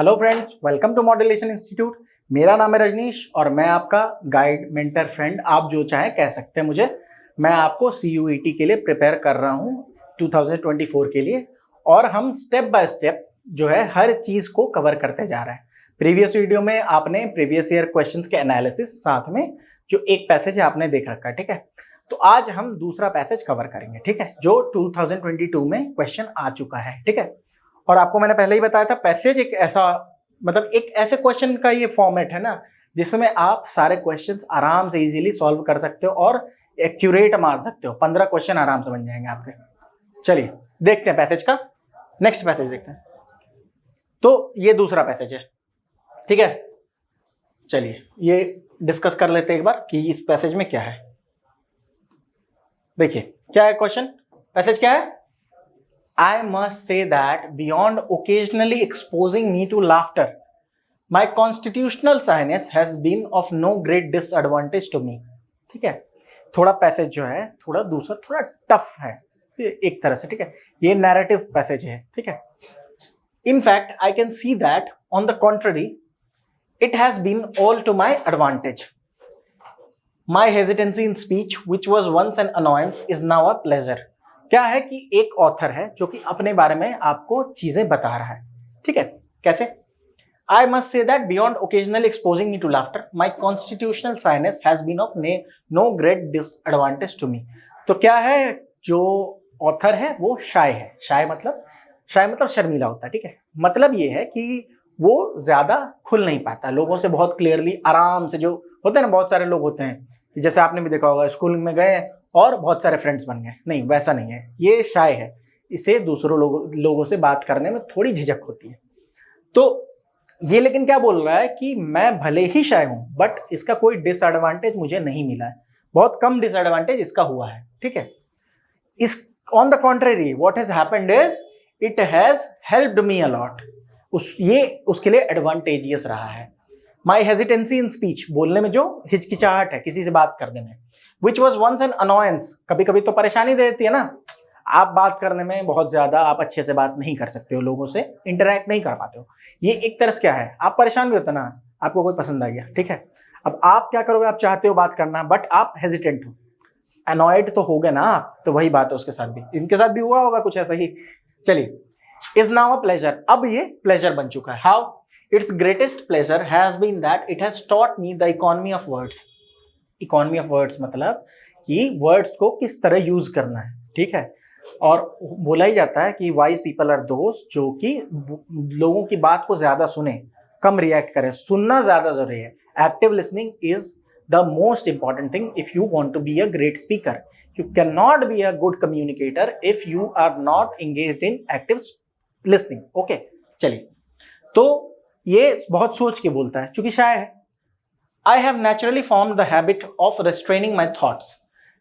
Hello friends, welcome to modulation institute. मेरा नाम है रजनीश और मैं आपका गाइड, मेंटर, फ्रेंड, आप जो चाहें कह सकते हैं मुझे। मैं आपको CUET के लिए प्रिपेयर कर रहा हूं 2024 के लिए, और हम स्टेप बाय स्टेप जो है हर चीज़ को कवर करते जा रहे हैं। प्रीवियस वीडियो में आपने प्रीवियस ईयर क्वेश्चंस के एनालिसिस, साथ में जो एक पैसेज है आपने देख रखा है, ठीक है। तो आज हम दूसरा पैसेज कवर करेंगे, ठीक है, जो 2022 में क्वेश्चन आ चुका है, ठीक है। और आपको मैंने पहले ही बताया था, पैसेज एक ऐसा, मतलब एक ऐसे क्वेश्चन का ये फॉर्मेट है ना, जिसमें आप सारे क्वेश्चंस आराम से इजीली सॉल्व कर सकते हो और एक्यूरेट मार सकते हो। 15 क्वेश्चन आराम से बन जाएंगे आपके। चलिए देखते हैं पैसेज का, नेक्स्ट पैसेज देखते हैं। तो ये दूसरा पैसेज है, ठीक है। चलिए ये डिस्कस कर लेते हैं एक बार कि इस पैसेज में क्या है। देखिए क्या है क्वेश्चन, पैसेज क्या है। I must say that beyond occasionally exposing me to laughter, my constitutional shyness has been of no great disadvantage to me. ठीक है, थोड़ा पैसेज जो है थोड़ा दूसरा थोड़ा टफ है एक तरह से, ठीक है। ये नैरेटिव पैसेज है, ठीक है। In fact, I can see that on the contrary, it has been all to my advantage. My hesitancy in speech, which was once an annoyance, is now a pleasure. क्या है कि एक author है जो कि अपने बारे में आपको चीजें बता रहा है, ठीक है। कैसे? I must say that beyond occasionally exposing me to laughter, my constitutional shyness has been of no great disadvantage to me. तो क्या है, जो ऑथर है वो शाय है। शाय मतलब शर्मीला होता है, ठीक है। मतलब ये है कि वो ज्यादा खुल नहीं पाता लोगों से, बहुत क्लियरली आराम से, जो होते हैं ना, बहुत सारे लोग होते हैं, जैसे आपने भी देखा होगा, स्कूल में गए और बहुत सारे फ्रेंड्स बन गए, नहीं वैसा नहीं है, ये शाय है। इसे दूसरों लोगों से बात करने में थोड़ी झिझक होती है। तो ये लेकिन क्या बोल रहा है कि मैं भले ही शाय हूं, बट इसका कोई डिसएडवांटेज मुझे नहीं मिला है, बहुत कम डिसएडवांटेज इसका हुआ है, ठीक है। इस on the contrary what has happened is it has helped me a lot. ये उसके लिए एडवांटेजियस रहा है। माई हेजिटेंसी इन स्पीच, बोलने में जो हिचकिचाहट है किसी से बात करने में, which was once an annoyance, कभी कभी तो परेशानी दे देती है ना। आप बात करने में बहुत ज्यादा आप अच्छे से बात नहीं कर सकते हो, लोगों से इंटरेक्ट नहीं कर पाते हो। ये एक तरह से क्या है, आप परेशान भी होते ना, आपको कोई पसंद आ गया, ठीक है। अब आप क्या करोगे, आप चाहते हो बात करना, बट आप हेजिटेंट हो, अनॉयड तो हो गए ना आप। तो वही बात है उसके साथ भी, इनके साथ भी हुआ होगा कुछ ऐसा ही। चलिए, इज नाउ अ प्लेजर, अब ये प्लेजर बन चुका है। How? It's greatest pleasure has been that it has taught me the economy of words. Economy of words मतलब कि वर्ड्स को किस तरह यूज करना है, ठीक है। और बोला ही जाता है कि वाइज पीपल आर दोस्त जो कि लोगों की बात को ज्यादा सुने, कम रिएक्ट करें। सुनना ज्यादा जरूरी है। Active listening is the most important thing if you want to be a great speaker. You can not be a good communicator if you are not engaged in active listening. Okay, चलिए, तो ये बहुत सोच के बोलता है, चूंकि शायद है। I have naturally formed the habit of restraining my thoughts.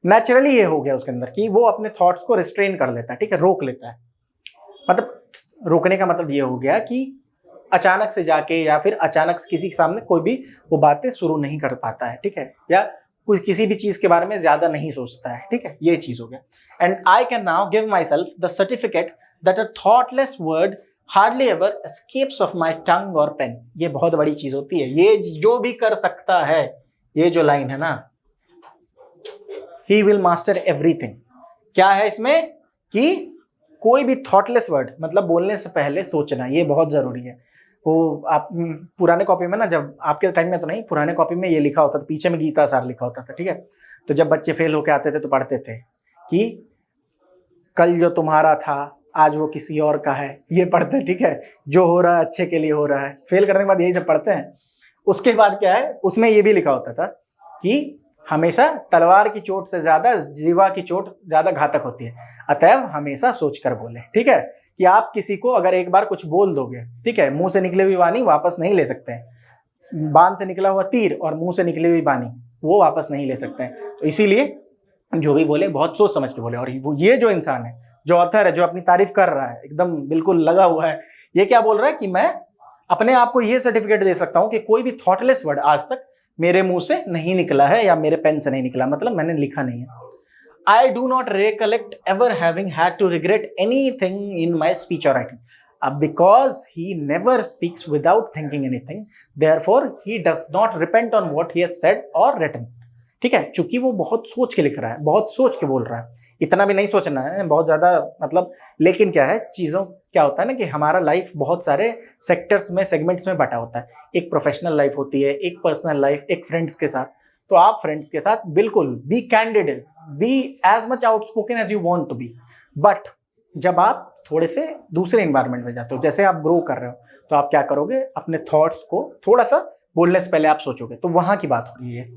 Naturally ये हो गया उसके अंदर कि वो अपने थॉट्स को रिस्ट्रेन कर लेता है, ठीक है, रोक लेता है। मतलब रोकने का मतलब ये हो गया कि अचानक से जाके या फिर अचानक से किसी के सामने कोई भी वो बातें शुरू नहीं कर पाता है, ठीक है, या कुछ किसी भी चीज के बारे में ज्यादा नहीं सोचता है, ठीक है, ये चीज हो गया। And I can now give myself the certificate that a thoughtless word hardly ever escapes of my tongue और पेन। ये बहुत बड़ी चीज होती है, ये जो भी कर सकता है, ये जो लाइन है ना, ही विल मास्टर एवरीथिंग। क्या है इसमें कि कोई भी थॉटलेस वर्ड, मतलब बोलने से पहले सोचना, ये बहुत जरूरी है। वो आप पुराने कॉपी में ना, जब आपके टाइम में तो नहीं, पुराने कॉपी में ये लिखा होता था, पीछे में गीता सार लिखा होता था, ठीक है। तो जब बच्चे फेल होके आते थे तो पढ़ते थे कि कल जो तुम्हारा था आज वो किसी और का है, ये पढ़ते हैं, ठीक है। जो हो रहा है अच्छे के लिए हो रहा है। फेल करने के बाद यही सब पढ़ते हैं। उसके बाद क्या है, उसमें ये भी लिखा होता था कि हमेशा तलवार की चोट से ज्यादा जीवा की चोट ज्यादा घातक होती है, अतएव हमेशा सोचकर बोले, ठीक है। कि आप किसी को अगर एक बार कुछ बोल दोगे, ठीक है, मुंह से निकली हुई वाणी वापस नहीं ले सकते हैं। बाण से निकला हुआ तीर और मुंह से निकली हुई वाणी वो वापस नहीं ले सकते हैं। तो इसीलिए जो भी बोले बहुत सोच समझ के बोले। और ये जो इंसान है, जो ऑथर है, जो अपनी तारीफ कर रहा है, एकदम बिल्कुल लगा हुआ है, ये क्या बोल रहा है कि मैं अपने आप को ये सर्टिफिकेट दे सकता हूं कि कोई भी थॉटलेस वर्ड आज तक मेरे मुंह से नहीं निकला है या मेरे पेन से नहीं निकला, मतलब मैंने लिखा नहीं है। I do not recollect ever having had to regret anything in my speech और राइटिंग। अब because he never speaks without thinking anything, therefore he does not repent on what he has said और written. ठीक है, चूंकि वो बहुत सोच के लिख रहा है, बहुत सोच के बोल रहा है, इतना भी नहीं सोचना है बहुत ज्यादा, मतलब। लेकिन क्या है, चीजों क्या होता है ना कि हमारा लाइफ बहुत सारे सेक्टर्स में, सेगमेंट्स में बटा होता है। एक प्रोफेशनल लाइफ होती है, एक पर्सनल लाइफ, एक फ्रेंड्स के साथ। तो आप फ्रेंड्स के साथ बिल्कुल be candid, be as much outspoken as you want to be, but जब आप थोड़े से दूसरे एनवायरनमेंट में जाते हो, जैसे आप ग्रो कर रहे हो, तो आप क्या करोगे, अपने थॉट्स को थोड़ा सा बोलने से पहले आप सोचोगे। तो वहां की बात हो रही है।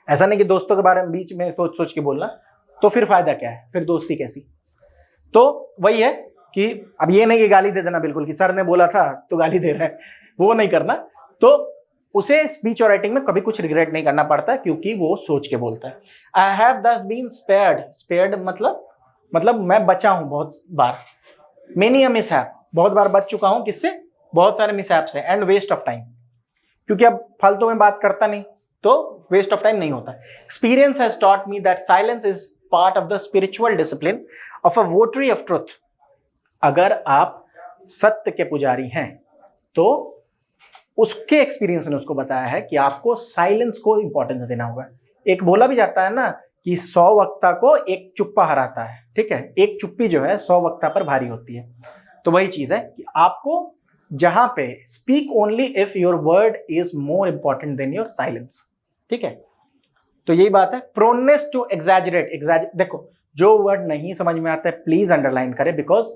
ऐसा नहीं कि दोस्तों के बारे में बीच में सोच सोच के बोलना, तो फिर फायदा क्या है, फिर दोस्ती कैसी। तो वही है कि अब ये नहीं कि गाली दे देना बिल्कुल, कि सर ने बोला था तो गाली दे रहे हैं, वो नहीं करना। तो उसे स्पीच और राइटिंग में कभी कुछ रिग्रेट नहीं करना पड़ता, क्योंकि वो सोच के बोलता है। I have thus been spared, spared मतलब मैं बचा हूं बहुत बार। मेनी अ मिसहैप, बहुत बार बच चुका हूं, किससे, बहुत सारे मिसहैप से। एंड वेस्ट ऑफ टाइम, क्योंकि अब फालतू में बात करता नहीं, तो वेस्ट ऑफ टाइम नहीं होता। Experience has taught me that silence is part of the spiritual discipline of a votary of truth. अगर आप सत्य के पुजारी हैं, तो उसके एक्सपीरियंस ने उसको बताया है कि आपको साइलेंस को इंपॉर्टेंस देना होगा। एक बोला भी जाता है ना कि 100 वक्ता को एक चुप्पा हराता है। ठीक है, एक चुप्पी जो है 100 वक्ता पर भारी होती है। तो वही चीज है कि आपको जहां पे speak only if your word is more important than your silence. ठीक है, तो यही बात है। प्रोनेस टू एग्जैजरेट, देखो जो वर्ड नहीं समझ में आता है प्लीज अंडरलाइन करें, because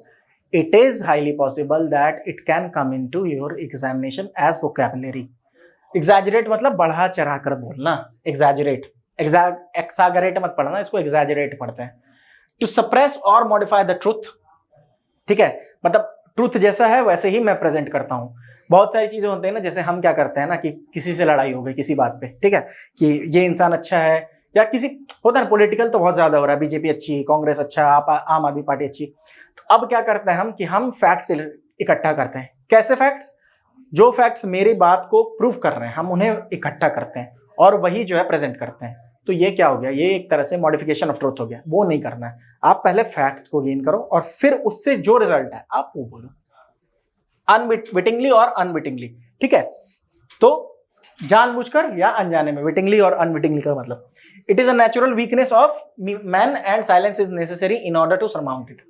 it is highly possible that it can come into your examination as vocabulary. Exaggerate मतलब बढ़ा चढ़ा कर बोलना, exaggerate, exaggerate मत पढ़ना, इसको exaggerate पढ़ते हैं। To suppress or modify the truth, ठीक है, मतलब ट्रूथ जैसा है वैसे ही मैं प्रेजेंट करता हूँ। बहुत सारी चीजें होती है ना, जैसे हम क्या करते हैं ना कि किसी से लड़ाई हो गई किसी बात पे, ठीक है, कि ये इंसान अच्छा है, या किसी होता है पॉलिटिकल तो बहुत ज्यादा हो रहा है, बीजेपी अच्छी, कांग्रेस अच्छा, आम आदमी पार्टी अच्छी। तो अब क्या करते हैं हम कि हम फैक्ट्स इकट्ठा करते हैं। कैसे फैक्ट्स? जो फैक्ट्स मेरी बात को प्रूव कर रहे हैं, हम उन्हें इकट्ठा करते हैं और वही जो है प्रेजेंट करते हैं। तो ये क्या हो गया, ये एक तरह से मॉडिफिकेशन ऑफ ट्रूथ हो गया। वो नहीं करना है, आप पहले फैक्ट्स को गेन करो और फिर उससे जो रिजल्ट है आप वो बोलो, अनविटिंगली और अनविटिंगली। ठीक है, तो जानबूझकर या अनजाने में, विटिंगली और अनविटिंगली का मतलब, it is a natural weakness of man and silence is necessary in order to surmount it.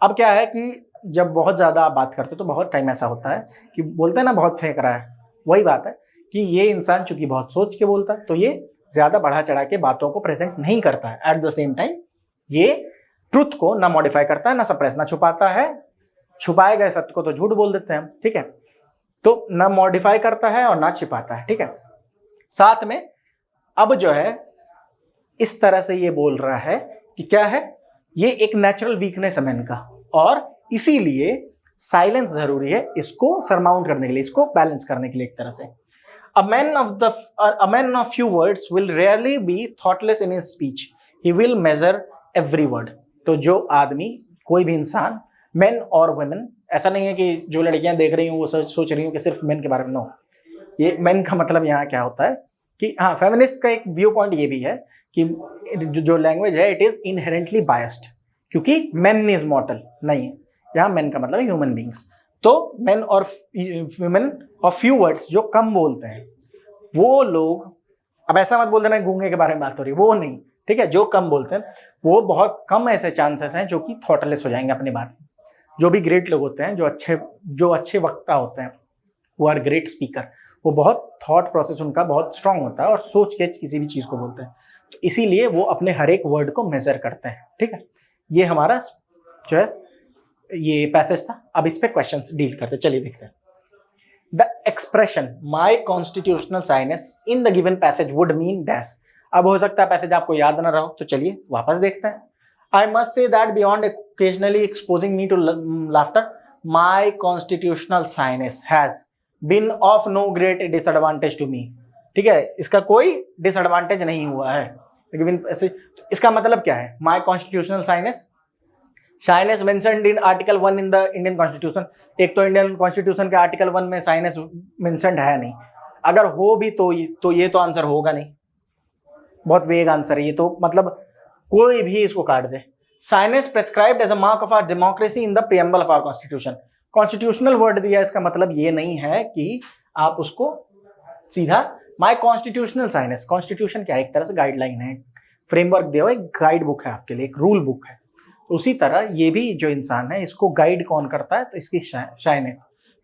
अब क्या है कि जब बहुत ज्यादा आप बात करते हो तो बहुत टाइम ऐसा होता है कि बोलते हैं ना बहुत फेंक रहा है। वही बात है कि ये इंसान चूंकि बहुत सोच के बोलता है, तो ये ज्यादा बढ़ा चढ़ा के बातों को प्रेजेंट नहीं करता है। एट द सेम टाइम ये ट्रुथ को ना मॉडिफाई करता है, ना सप्रेस, ना छुपाता है। छुपाए गए सत्य को तो झूठ बोल देते हैं। ठीक है, तो ना मॉडिफाई करता है और ना छिपाता है। ठीक है, साथ में अब जो है इस तरह से ये बोल रहा है कि क्या है, ये एक नेचुरल वीकनेस है मैन का, और इसीलिए साइलेंस जरूरी है इसको सरमाउंट करने के लिए, इसको बैलेंस करने के लिए। एक तरह से a man of few words will rarely be thoughtless in his speech. He will measure every word. तो जो आदमी, कोई भी इंसान, men और women, ऐसा नहीं है कि जो लड़कियां देख रही हूँ वो सोच रही हूँ कि सिर्फ men के बारे में। नो, ये men का मतलब यहाँ क्या होता है कि हाँ, फेमिनिस्ट का एक व्यू पॉइंट ये भी है कि जो लैंग्वेज है इट इज इनहेरेंटली बायस्ड, क्योंकि men इज मॉर्टल नहीं है। यहाँ men का मतलब ह्यूमन बींग्स। तो men और women और few words, जो कम बोलते हैं वो लोग, अब ऐसा मत बोल देना गूंगे के बारे में बात हो रही है, वो नहीं। ठीक है, जो कम बोलते हैं वो बहुत कम ऐसे चांसेस हैं जो कि थॉटलेस हो जाएंगे अपनी बात में। जो भी ग्रेट लोग होते हैं, जो अच्छे वक्ता होते हैं, वो आर ग्रेट स्पीकर, वो बहुत थॉट प्रोसेस उनका बहुत स्ट्रांग होता है और सोच के किसी भी चीज को बोलते हैं। तो इसीलिए वो अपने हर एक वर्ड को मेजर करते हैं। ठीक है, ये हमारा जो है ये पैसेज था। अब इस पे क्वेश्चंस डील करते, चलिए देखते हैं। The expression my constitutional shyness in the given passage would mean dash. अब हो सकता है पैसेज आपको याद ना रहो, तो चलिए वापस देखते हैं। I must say that beyond occasionally exposing me to laughter, my constitutional sinus has been of no great disadvantage to me. ठीक है, इसका कोई डिसएडवांटेज नहीं हुआ है, लेकिन ऐसे इसका मतलब क्या है? My constitutional sinus mentioned in article 1 in the Indian Constitution. एक तो इंडियन कॉन्स्टिट्यूशन के आर्टिकल 1 में साइनस मेंशन्ड है नहीं। अगर हो भी तो ये तो आंसर होगा नहीं, बहुत वेग आंसर है ये तो, मतलब कोई भी इसको काट दे। Sinus prescribed as a mark of our democracy in the preamble of our constitution. Constitutional word दिया, इसका मतलब ये नहीं है कि आप उसको सीधा माय कॉन्स्टिट्यूशनल साइनेस, कॉन्स्टिट्यूशन क्या है, एक तरह से गाइडलाइन है, फ्रेमवर्क दिया हुआ, एक गाइड बुक है आपके लिए, एक रूल बुक है। तो उसी तरह ये भी जो इंसान है, इसको गाइड कौन करता है, तो इसकी शाइनेस,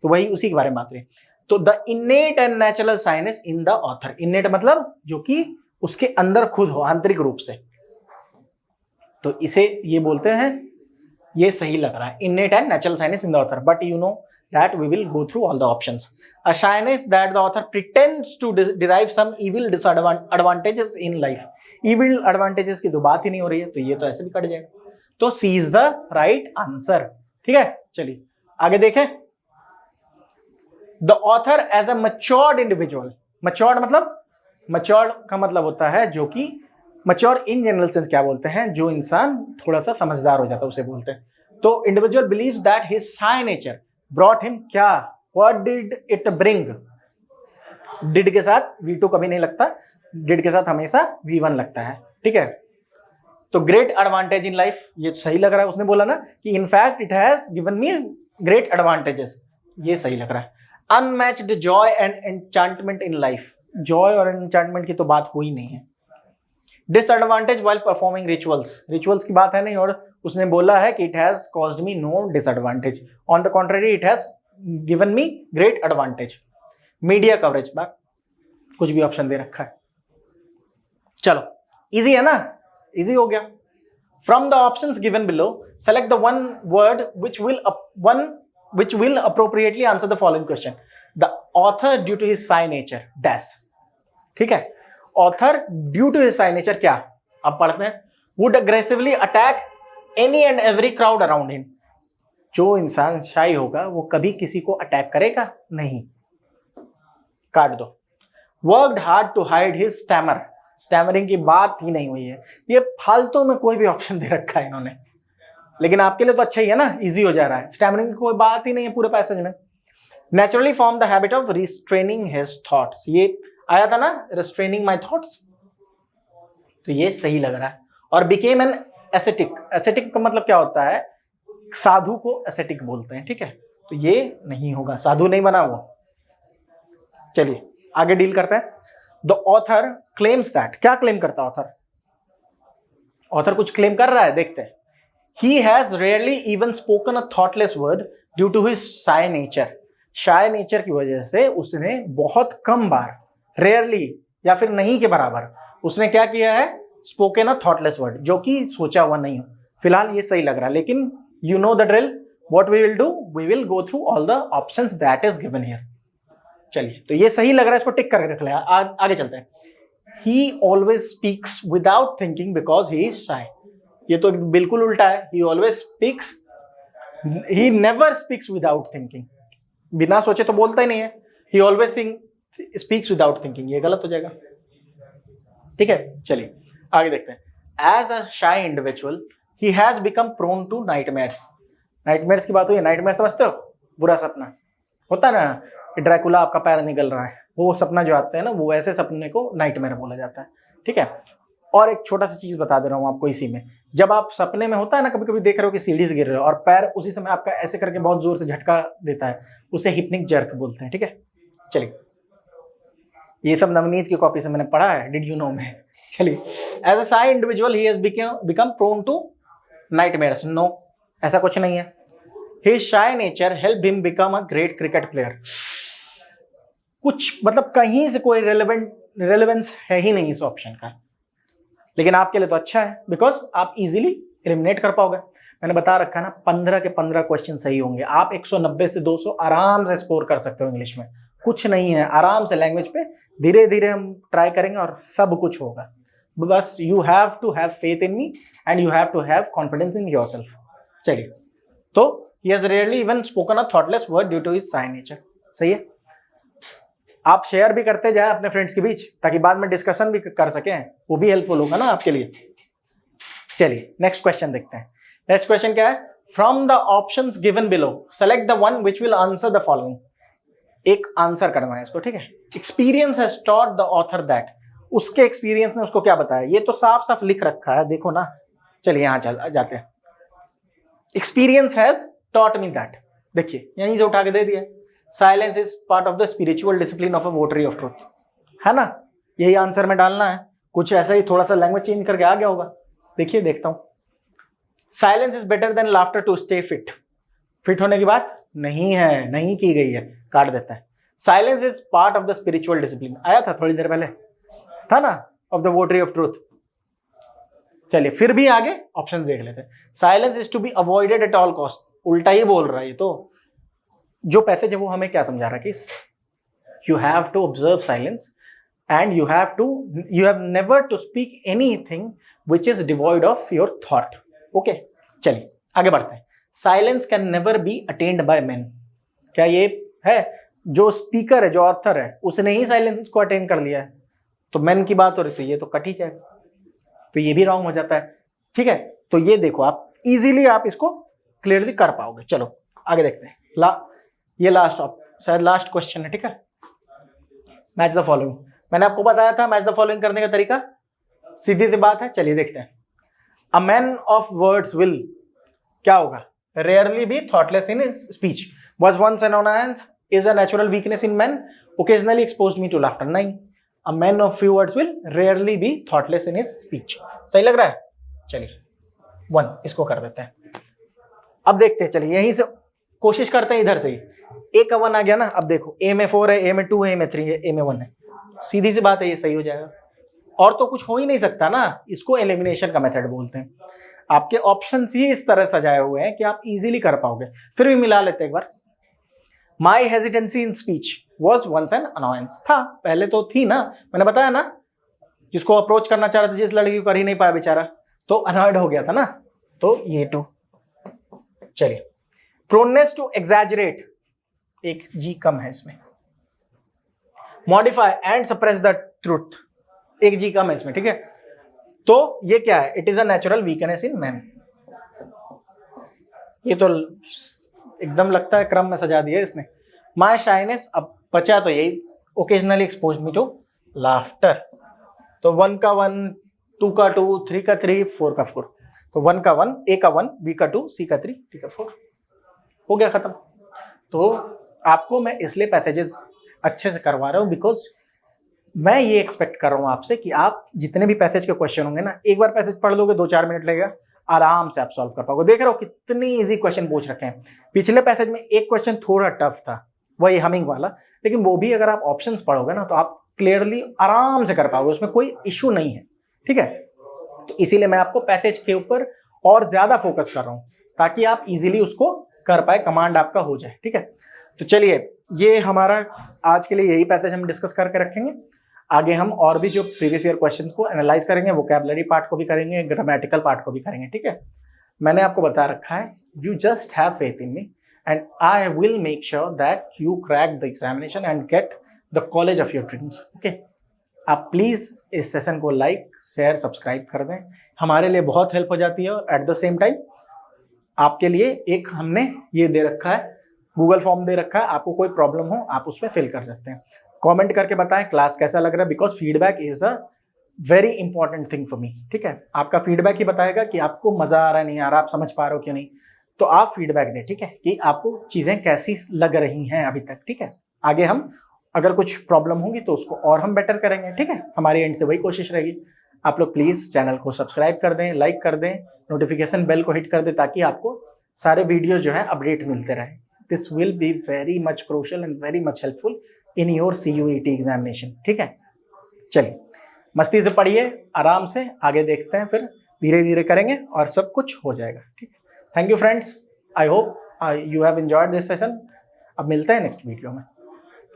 तो वही उसी के बारे में बात रही। तो the innate and natural shyness in the author, innate मतलब जो कि उसके अंदर खुद हो, आंतरिक रूप से, तो इसे ये बोलते हैं, ये सही लग रहा है, innate and natural shyness in the author, but you know that we will go through all the options. A shyness that the author pretends to derive some evil disadvantages in life. Evil advantages की तो बात ही नहीं हो रही है, तो ये तो ऐसे भी कट जाएगा, तो C is the right answer। ठीक है, चलिए आगे देखें। The author as a matured individual, matured मतलब, matured का मतलब होता है जो कि, मैच्योर इन जनरल सेंस क्या बोलते हैं, जो इंसान थोड़ा सा समझदार हो जाता है उसे बोलते हैं। तो individual believes that his shy nature brought him क्या, what did it bring, did के साथ V2 कभी नहीं लगता, डिड के साथ हमेशा V1 लगता है। ठीक है, तो ग्रेट एडवांटेज इन लाइफ, ये सही लग रहा है, उसने बोला ना कि in fact it has given me great advantages, ये सही लग रहा है। Unmatched Joy and enchantment in life, Joy और एन्चांटमेंट की तो बात हुई नहीं है। Disadvantage while performing rituals, rituals की बात है नहीं, और उसने बोला है कि it has caused me know disadvantage, on the contrary it has given me great advantage. Media coverage, बात कुछ भी ऑप्शन दे रखा है। चलो इजी है ना, इजी हो गया। From the options given below select the one word which will appropriately answer the following question. The author due to his shy nature dash, ठीक है, author due to his shy nature क्या, अब पढ़ते हैं, would aggressively attack any and every crowd around him, जो इंसान शाई होगा वो कभी किसी को अटैक करेगा नहीं, काट दो। Worked hard to hide his stammer, stammering की बात ही नहीं हुई है, ये फालतू में कोई भी ऑप्शन दे रखा है इन्होंने, लेकिन आपके लिए तो अच्छा ही है ना, इजी हो जा रहा है, स्टैमरिंग की कोई बात ही नहीं है पूरे पैसेज में। Naturally form the habit of restraining his thoughts, ये आया था ना, रिस्ट्रेनिंग माई थॉट्स, तो ये सही लग रहा है। और बिकेम एन एसेटिक, एसेटिक का मतलब क्या होता है, साधु को एसेटिक बोलते हैं, ठीक है, तो ये नहीं होगा, साधु नहीं बना वो। चलिए आगे डील करते हैं। द ऑथर क्लेम्स दैट, क्या क्लेम करता है ऑथर, ऑथर कुछ क्लेम कर रहा है, देखते हैं। He has rarely even spoken a thoughtless word due to his shy nature, shy nature की वजह से उसने बहुत कम बार, रेयरली या फिर नहीं के बराबर, उसने क्या किया है, स्पोकन अ थॉटलेस वर्ड, जो कि सोचा हुआ नहीं हो। फिलहाल ये सही लग रहा है, लेकिन you know the drill, what we will do, we will go through all the options that is given here. चलिए, तो ये सही लग रहा है, इसको टिक करके रख लिया। आगे चलते हैं। ही always speaks without thinking because he is शाय, ये तो बिल्कुल उल्टा है, ही ऑलवेज स्पीक्स, ही नेवर स्पीक्स विदाउट थिंकिंग, बिना सोचे तो बोलता ही नहीं है, ही ऑलवेज स्पीक्स विदाउट थिंकिंग, ये गलत हो जाएगा। ठीक है, चलिए आगे देखते हैं। As a shy individual he has become prone to nightmares, nightmares की बात हुई है, नाइटमेयर समझते हो, बुरा सपना होता है ना, कि ड्रैकुला आपका पैर निकल रहा है, वो सपना जो आते हैं ना, वो ऐसे सपने को नाइटमेयर बोला जाता है। ठीक है, और एक छोटा सा चीज बता दे रहा हूँ आपको इसी में, जब आप सपने में होता है ना, कभी कभी देख रहे हो कि सीढ़ी से गिर रहे हो और पैर उसी समय आपका ऐसे करके बहुत जोर से झटका देता है, उसे हिप्निक जर्क बोलते हैं। ठीक है, चलिए, ये सब नवनीत की कॉपी से मैंने पढ़ा है, डिड यू नो में। चलिए, as a shy individual he has become prone to nightmares, no, ऐसा कुछ नहीं है। His shy nature help him become a great cricket player, कुछ मतलब कहीं से कोई रेलेवेंस है ही नहीं इस ऑप्शन का, लेकिन आपके लिए तो अच्छा है, बिकॉज आप इजीली एलिमिनेट कर पाओगे। मैंने बता रखा है ना, 15 के 15 क्वेश्चन सही होंगे, आप 190 से 200 आराम से स्कोर कर सकते हो इंग्लिश में, कुछ नहीं है, आराम से लैंग्वेज पे धीरे धीरे हम ट्राई करेंगे और सब कुछ होगा। बस you have to have faith in me and you have to have confidence in yourself. चलिए, तो he has rarely even spoken a thoughtless word due to his shy nature, सही है। आप शेयर भी करते जाए अपने फ्रेंड्स के बीच, ताकि बाद में डिस्कशन भी कर सकें, वो भी हेल्पफुल होगा ना आपके लिए। चलिए नेक्स्ट क्वेश्चन देखते हैं। नेक्स्ट क्वेश्चन क्या है, from the options given below select the one which will answer the following, एक आंसर करना है इसको। ठीक है, experience has taught the author that, उसके एक्सपीरियंस ने उसको क्या बताया, ये तो साफ साफ लिख रखा है, देखो ना। चलिए यहां चल जाते हैं। Experience has taught me that, देखिए यहीं से उठा के दे दिया, silence is part of the spiritual discipline of a votary of truth, है ना, यही आंसर में डालना है। कुछ ऐसा ही थोड़ा सा लैंग्वेज चेंज करके आ गया होगा। देखिए देखता हूं, silence is better than laughter to stay fit. Fit होने की बात नहीं है, नहीं की गई है, काट देता है। Silence is part of the spiritual discipline, आया था थोड़ी देर पहले, था ना, of the votary of truth. चलिए फिर भी आगे ऑप्शन देख लेते हैं। Silence is to be avoided at all cost, उल्टा ही बोल रहा है ये तो। जो पैसेज है वो हमें क्या समझा रहा है कि you have to observe silence and you have never to speak anything which is devoid of your thought. Okay, चलिए आगे बढ़ते हैं। Silence can never be attained by man, क्या ये है? जो स्पीकर है, जो ऑथर है, उसने ही साइलेंस को अटेन कर लिया है, तो मैन की बात हो रही, तो ये तो कट ही जाएगा, तो ये भी रॉन्ग हो जाता है। ठीक है, तो ये देखो आप इजीली आप इसको क्लियरली कर पाओगे। चलो आगे देखते हैं। ये शायद लास्ट क्वेश्चन है। ठीक है, मैच द फॉलोइंग। मैंने आपको बताया था मैच द फॉलोइंग करने का तरीका, सीधी सी बात है। चलिए देखते हैं। A man of words will, क्या होगा? Rarely be thoughtless in his speech, was once an annoyance, is a natural weakness in man, occasionally exposed me to laughter. नहीं, a man of few words will rarely be thoughtless in his speech. सही लग रहा है? चलिए 1 इसको कर देते हैं। अब देखते हैं, चलिए यहीं से कोशिश करते हैं, इधर से ही ए का 1 आ गया ना। अब देखो ए में 4 है, ए में 2 है, ए में 3 है, ए में 1 है, सीधी सी बात है, ये सही हो जाएगा। और तो कुछ हो ही नहीं सकता ना, इसको एलिमिनेशन का मेथड बोलते हैं। आपके ऑप्शंस ही इस तरह सजाए हुए हैं कि आप इजीली कर पाओगे। फिर भी मिला लेते हैं एक बार। My hesitancy in speech was once an annoyance, था पहले तो थी ना, मैंने बताया ना, जिसको अप्रोच करना चाह रहा था, जिस लड़की को कर ही नहीं पाया बेचारा, तो अनॉयड हो गया था ना, तो ये 2। चलिए, प्रोनेस टू एग्जैजरेट, एक जी कम है इसमें। Modify and suppress the truth, एक जी कम है इसमें। ठीक है, तो ये क्या है? It is a natural weakness in man. ये तो एकदम लगता है क्रम में सजा दिया इसने। माई शाइनेस, अब बचा तो यही, occasionally expose me to laughter, तो 1 का 1, 2 का 2, 3 का 3, 4 का 4, तो 1 का 1, ए का 1, बी का 2, सी का 3, डी का 4, हो गया खत्म। तो आपको मैं इसलिए पैसेजेस अच्छे से करवा रहा हूँ बिकॉज मैं ये एक्सपेक्ट कर रहा हूँ आपसे कि आप जितने भी पैसेज के क्वेश्चन होंगे ना, एक बार पैसेज पढ़ लोगे, 2-4 मिनट लगेगा, आराम से आप सॉल्व कर पाओगे। देख रहे हो कितनी इजी क्वेश्चन पूछ रखे हैं। पिछले पैसेज में एक क्वेश्चन थोड़ा टफ था, वही हमिंग वाला, लेकिन वो भी अगर आप ऑप्शंस पढ़ोगे ना तो आप क्लियरली आराम से कर पाओगे, उसमें कोई इशू नहीं है। ठीक है, तो इसीलिए मैं आपको पैसेज के ऊपर और ज्यादा फोकस कर रहा हूँ ताकि आप इजीली उसको कर पाए, कमांड आपका हो जाए। ठीक है, तो चलिए ये हमारा आज के लिए यही पैसेज हम डिस्कस करके रखेंगे। आगे हम और भी जो प्रीवियस ईयर क्वेश्चंस को एनालाइज करेंगे, वोकैबुलरी पार्ट को भी करेंगे, ग्रामेटिकल पार्ट को भी करेंगे। ठीक है, मैंने आपको बता रखा है, you just have faith in me and I will make sure that you crack the examination and get the college of your dreams. Okay, आप प्लीज इस सेशन को लाइक, शेयर, सब्सक्राइब कर दें, हमारे लिए बहुत हेल्प हो जाती है। और एट द सेम टाइम आपके लिए एक हमने ये दे रखा है, गूगल फॉर्म दे रखा है, आपको कोई प्रॉब्लम हो आप उसमें फिल कर सकते हैं। कमेंट करके बताएं क्लास कैसा लग रहा है, because feedback is a very important thing for me. ठीक है, आपका फीडबैक ही बताएगा कि आपको मजा आ रहा है, नहीं आ रहा, आप समझ पा रहे हो कि नहीं, तो आप फीडबैक दें। ठीक है, कि आपको चीजें कैसी लग रही हैं अभी तक। ठीक है, आगे हम अगर कुछ प्रॉब्लम होगी तो उसको और हम बेटर करेंगे। ठीक है, हमारी एंड से वही कोशिश रहेगी। आप लोग प्लीज चैनल को सब्सक्राइब कर दें, लाइक कर दें, नोटिफिकेशन बेल को हिट कर दें ताकि आपको सारे वीडियोज जो है अपडेट मिलते रहे। This will be very much crucial and very much helpful in your CUET examination. ठीक है, चलिए मस्ती से पढ़िए, आराम से आगे देखते हैं, फिर धीरे धीरे करेंगे और सब कुछ हो जाएगा। ठीक है, thank you friends, I hope you have enjoyed this session. अब मिलते हैं नेक्स्ट वीडियो में।